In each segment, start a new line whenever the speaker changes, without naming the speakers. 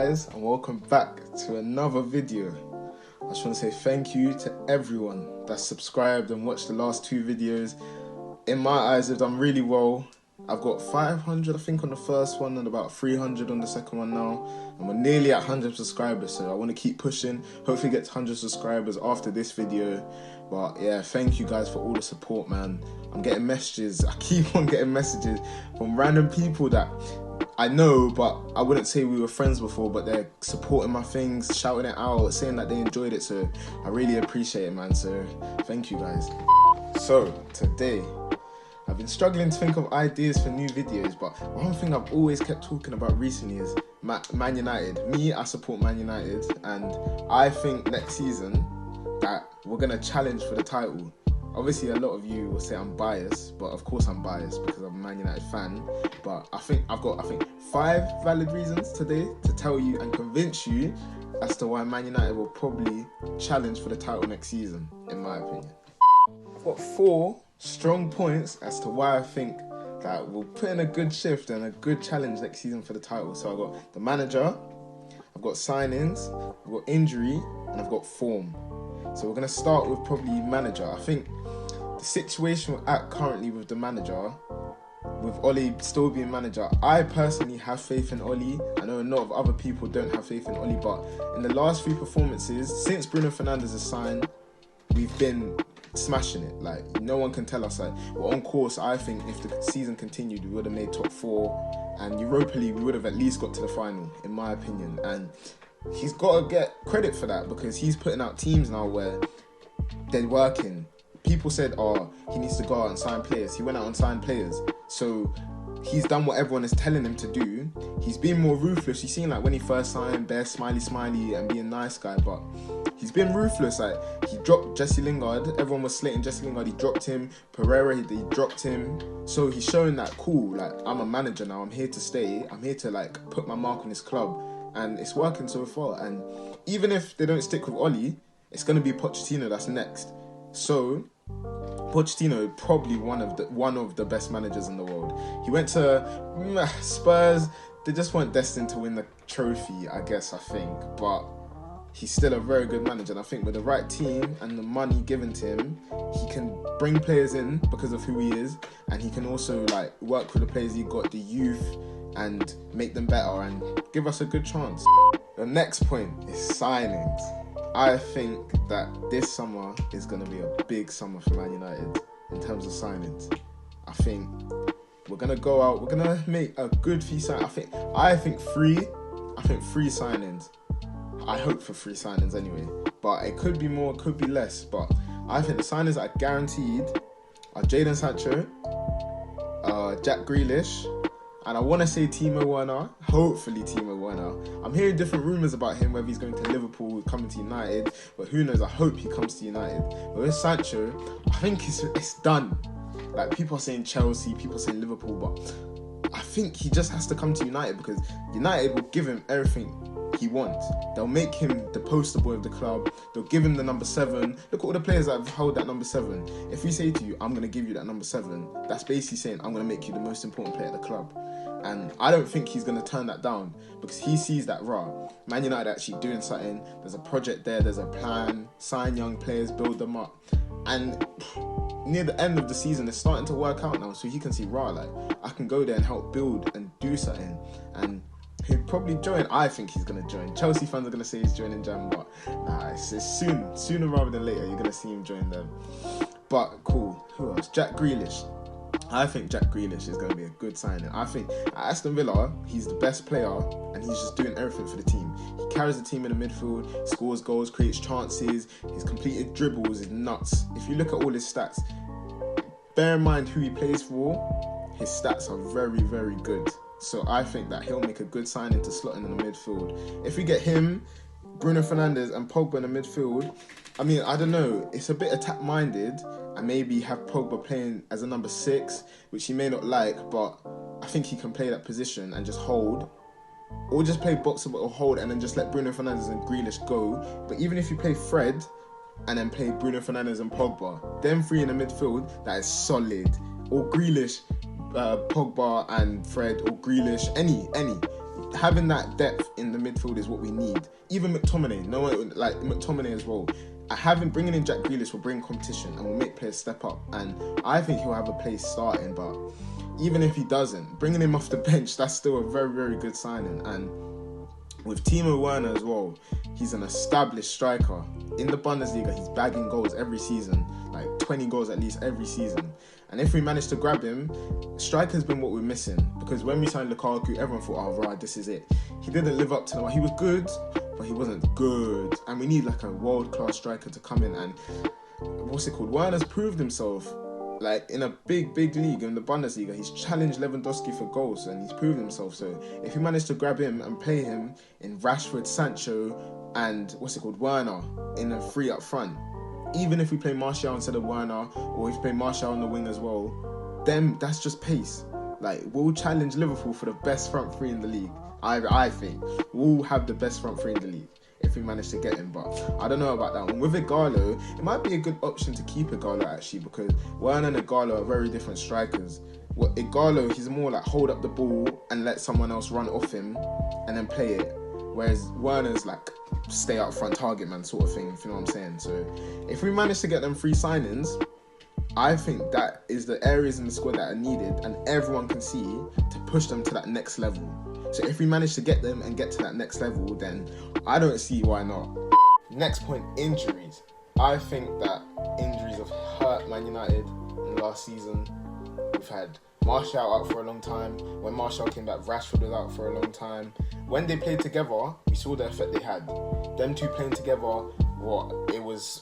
guys, and welcome back to another video. I just want to say thank you to everyone that's subscribed and watched the last two videos. In my eyes, they've done really well. I've got 500 I think on the first one and about 300 on the second one now, and we're nearly at 100 subscribers, so I want to keep pushing, hopefully get to 100 subscribers after this video. But yeah, thank you guys for all the support, man. I'm getting messages, I keep on getting messages from random people that I know, but I wouldn't say we were friends before, but they're supporting my things, shouting it out, saying that they enjoyed it, so I really appreciate it, man. So thank you guys. So today, I've been struggling to think of ideas for new videos, but one thing I've always kept talking about recently is Man United. Me, I support Man United, and I think next season that we're going to challenge for the title. Obviously, a lot of you will say I'm biased, but of course I'm biased because I'm a Man United fan. But I think I've got 5 valid reasons today to tell you and convince you as to why Man United will probably challenge for the title next season, in my opinion. I've got 4 strong points as to why I think that we'll put in a good shift and a good challenge next season for the title. So I've got the manager, I've got signings, I've got injury, and I've got form. So we're going to start with probably manager. I think the situation we're at currently with the manager, with Oli still being manager, I personally have faith in Oli. I know a lot of other people don't have faith in Oli, but in the last 3 performances, since Bruno Fernandes has signed, we've been smashing it. Like, no one can tell us that we're on course. I think if the season continued, we would have made top 4, and Europa League, we would have at least got to the final, in my opinion. And he's got to get credit for that, because he's putting out teams now where they're working. People said, oh, he needs to go out and sign players. He went out and signed players. So he's done what everyone is telling him to do. He's been more ruthless. You've seen, like, when he first signed, bare smiley and being nice guy, but he's been ruthless. Like, he dropped Jesse Lingard. Everyone was slating Jesse Lingard. He dropped him. Pereira, he dropped him. So he's showing that, cool, like, I'm a manager now. I'm here to stay. I'm here to, like, put my mark on this club. And it's working so far. And even if they don't stick with Oli, it's going to be Pochettino that's next. So Pochettino probably one of the best managers in the world. He went to Spurs. They just weren't destined to win the trophy, I guess, I think. But he's still a very good manager. And I think with the right team and the money given to him, he can bring players in because of who he is. And he can also, like, work with the players he got, the youth, and make them better and give us a good chance. The next point is signings. I think that this summer is going to be a big summer for Man United in terms of signings. I think we're going to go out, we're going to make a good few signings. I think 3 signings. I hope for 3 signings anyway. But it could be more, it could be less. But I think the signings that are guaranteed are Jadon Sancho, Jack Grealish, and I want to say Timo Werner, hopefully Timo Werner. I'm hearing different rumours about him, whether he's going to Liverpool, coming to United, but who knows, I hope he comes to United. But with Sancho, I think it's done. Like, people are saying Chelsea, people are saying Liverpool, but I think he just has to come to United, because United will give him everything he wants. They'll make him the poster boy of the club. They'll give him the number 7. Look at all the players that have held that number 7. If we say to you, I'm going to give you that number 7, that's basically saying, I'm going to make you the most important player at the club. And I don't think he's going to turn that down, because he sees that, Man United actually doing something. There's a project there, there's a plan. Sign young players, build them up. And near the end of the season, it's starting to work out now. So he can see, like, I can go there and help build and do something. And he'll probably join. I think he's going to join. Chelsea fans are going to say he's joining Jam, but nah, it's soon. Sooner rather than later, you're going to see him join them. But cool. Who else? Jack Grealish. I think Jack Grealish is going to be a good signing. I think at Aston Villa, he's the best player, and he's just doing everything for the team. He carries the team in the midfield, scores goals, creates chances, his completed dribbles is nuts. If you look at all his stats, bear in mind who he plays for, his stats are very, very good. So I think that he'll make a good signing to slot in the midfield. If we get him, Bruno Fernandes and Pogba in the midfield, I mean, I don't know, it's a bit attack-minded, and maybe have Pogba playing as a number 6, which he may not like, but I think he can play that position and just hold. Or just play box or hold and then just let Bruno Fernandes and Grealish go. But even if you play Fred and then play Bruno Fernandes and Pogba, them 3 in the midfield, that is solid. Or Grealish, Pogba and Fred, or Grealish, any. having that depth in the midfield is what we need. Even McTominay, no one like McTominay as well. Bringing in Jack Grealish will bring competition and will make players step up. And I think he'll have a place starting. But even if he doesn't, bringing him off the bench, that's still a very, very good signing. And with Timo Werner as well, he's an established striker. In the Bundesliga, he's bagging goals every season, like 20 goals at least every season. And if we manage to grab him, striker's been what we're missing. Because when we signed Lukaku, everyone thought, oh, right, this is it. He didn't live up to it. He was good, but he wasn't good. And we need like a world-class striker to come in and, Werner's proved himself. Like in a big league in the Bundesliga, he's challenged Lewandowski for goals and he's proven himself. So if you manage to grab him and play him in Rashford, Sancho, and Werner in a three up front, even if we play Martial instead of Werner, or if we play Martial on the wing as well, then that's just pace. Like, we'll challenge Liverpool for the best front three in the league. I think we'll have the best front three in the league if we manage to get him, but I don't know about that one. With Ighalo, it might be a good option to keep Ighalo actually, because Werner and Ighalo are very different strikers. Ighalo, he's more like hold up the ball and let someone else run off him and then play it, whereas Werner's like stay up front target man sort of thing, if you know what I'm saying. So if we manage to get them 3 signings, I think that is the areas in the squad that are needed and everyone can see to push them to that next level. So if we manage to get them and get to that next level, then I don't see why not. Next point, injuries. I think that injuries have hurt Man United in the last season. We've had Martial out for a long time. When Martial came back, Rashford was out for a long time. When they played together, we saw the effect they had. Them two playing together, it was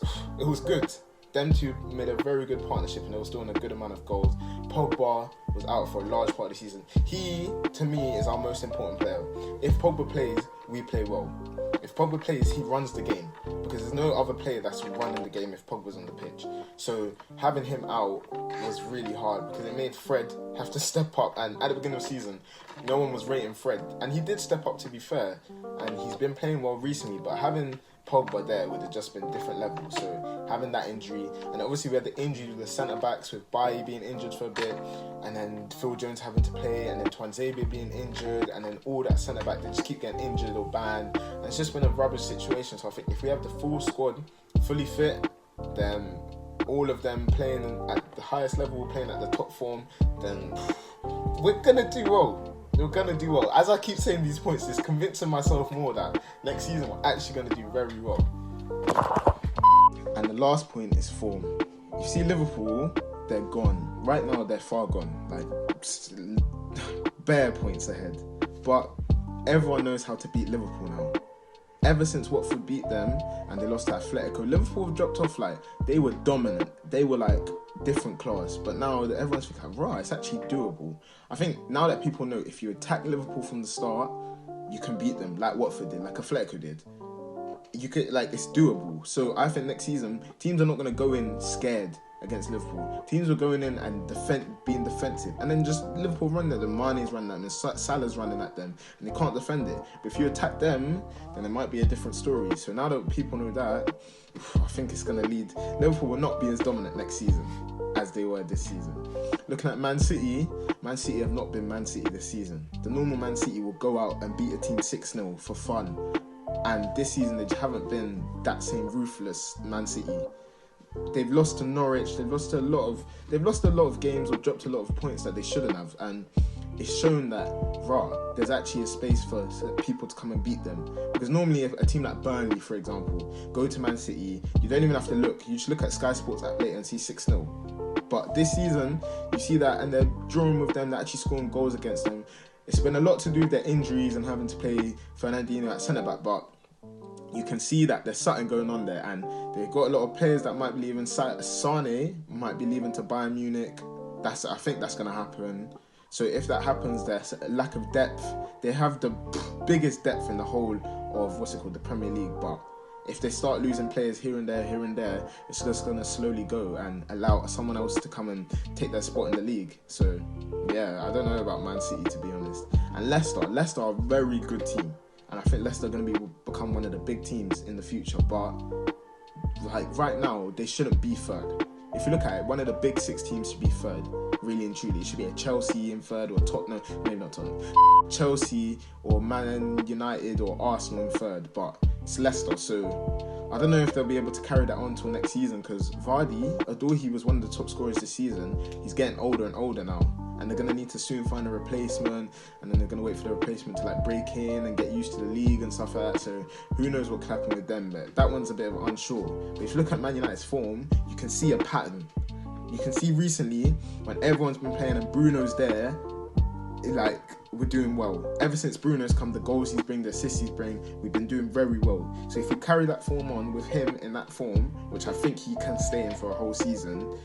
good. Them two made a very good partnership and they were still in a good amount of goals. Pogba was out for a large part of the season. He, to me, is our most important player. If Pogba plays, we play well. If Pogba plays, he runs the game. Because there's no other player that's running the game if Pogba's on the pitch. So having him out was really hard because it made Fred have to step up. And at the beginning of the season, no one was rating Fred. And he did step up, to be fair. And he's been playing well recently. But having Pogba there would have just been different levels. So having that injury, and obviously we had the injury with the centre backs with Feyi being injured for a bit, and then Phil Jones having to play, and then Tuanzebe being injured, and then all that centre back they just keep getting injured or banned. And it's just been a rubbish situation. So I think if we have the full squad fully fit, then all of them playing at the highest level, playing at the top form, then we're gonna do well. We're going to do well. As I keep saying these points, it's convincing myself more that next season we're actually going to do very well. And the last point is form. You see Liverpool, they're gone. Right now, they're far gone. Like, bare points ahead. But everyone knows how to beat Liverpool now. Ever since Watford beat them and they lost to Atletico, Liverpool have dropped off. Like, they were dominant. They were like different class. But now everyone's thinking, right, it's actually doable. I think now that people know if you attack Liverpool from the start, you can beat them like Watford did, like Atletico did. You could, like, it's doable. So I think next season, teams are not going to go in scared against Liverpool. Teams are going in and being defensive, and then just Liverpool running at them, Mane's running at them, and Salah's running at them, and they can't defend it. But if you attack them, then it might be a different story. So now that people know that, I think it's going to lead. Liverpool will not be as dominant next season as they were this season. Looking at Man City have not been Man City this season. The normal Man City will go out and beat a team 6-0 for fun, and this season they just haven't been that same ruthless Man City. They've lost to Norwich. They've lost a lot of games or dropped a lot of points that they shouldn't have, and it's shown that there's actually a space for people to come and beat them. Because normally, if a team like Burnley, for example, go to Man City, you don't even have to look. You just look at Sky Sports app later and see 6-0. But this season, you see that, and they're drawing with them. They're actually scoring goals against them. It's been a lot to do with their injuries and having to play Fernandinho at centre back, but you can see that there's something going on there, and they've got a lot of players that might be leaving. Sane might be leaving to Bayern Munich. I think that's going to happen. So if that happens, there's a lack of depth. They have the biggest depth in the whole of the Premier League. But if they start losing players here and there, it's just going to slowly go and allow someone else to come and take their spot in the league. So yeah, I don't know about Man City, to be honest. And Leicester are a very good team. And I think Leicester are going to become one of the big teams in the future. But like right now, they shouldn't be third. If you look at it, one of the big 6 teams should be third. really and truly. It should be a Chelsea in third, or Tottenham, maybe not Tottenham, Chelsea or Man United or Arsenal in third, but it's Leicester, so I don't know if they'll be able to carry that on till next season, because Vardy, although he was one of the top scorers this season, he's getting older and older now, and they're going to need to soon find a replacement, and then they're going to wait for the replacement to like break in and get used to the league and stuff like that, so who knows what could happen with them, but that one's a bit of unsure. But if you look at Man United's form, you can see a pattern. You can see recently, when everyone's been playing and Bruno's there, like, we're doing well. Ever since Bruno's come, the goals he's bring, the assists he's bring, we've been doing very well. So if we carry that form on with him in that form, which I think he can stay in for a whole season,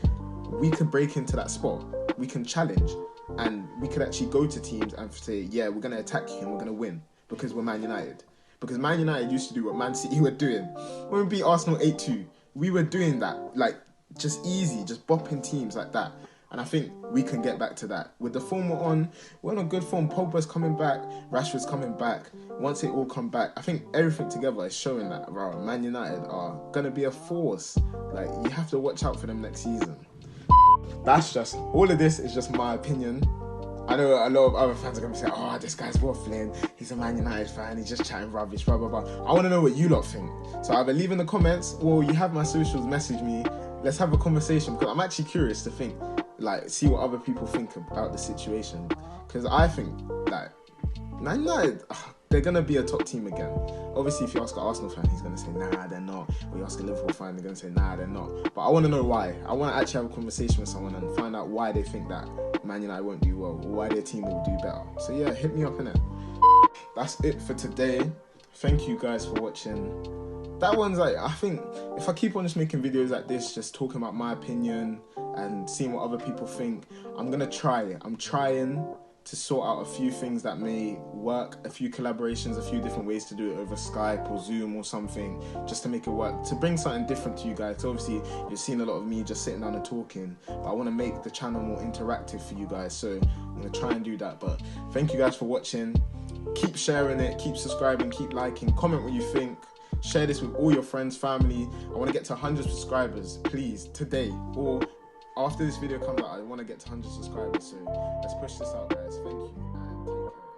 we could break into that spot. We can challenge, and we could actually go to teams and say, yeah, we're going to attack you and we're going to win, because we're Man United. Because Man United used to do what Man City were doing. When we beat Arsenal 8-2, we were doing that, like, just easy, just bopping teams like that. And I think we can get back to that. With the form we're on a good form. Pogba's coming back, Rashford's coming back. Once they all come back, I think everything together is showing that, wow, Man United are going to be a force. Like, you have to watch out for them next season. That's just, all of this is just my opinion. I know a lot of other fans are going to say, oh, this guy's waffling, he's a Man United fan, he's just chatting rubbish, blah, blah, blah. I want to know what you lot think. So either leave in the comments, or you have my socials, message me. Let's have a conversation, because I'm actually curious to think, like, see what other people think about the situation. Because I think, like, Man United, they're going to be a top team again. Obviously, if you ask an Arsenal fan, he's going to say, nah, they're not. Or you ask a Liverpool fan, they're going to say, nah, they're not. But I want to know why. I want to actually have a conversation with someone and find out why they think that Man United won't do well, or why their team will do better. So yeah, hit me up, innit? That's it for today. Thank you guys for watching. That one's like, I think if I keep on just making videos like this, just talking about my opinion and seeing what other people think, I'm going to try it. I'm trying to sort out a few things that may work, a few collaborations, a few different ways to do it over Skype or Zoom or something, just to make it work, to bring something different to you guys. So obviously, you've seen a lot of me just sitting down and talking, but I want to make the channel more interactive for you guys, so I'm going to try and do that. But thank you guys for watching. Keep sharing it, keep subscribing, keep liking, comment what you think. Share this with all your friends, family. I want to get to 100 subscribers, please, today, or after this video comes out. I want to get to 100 subscribers, so let's push this out, guys. Thank you, and take care.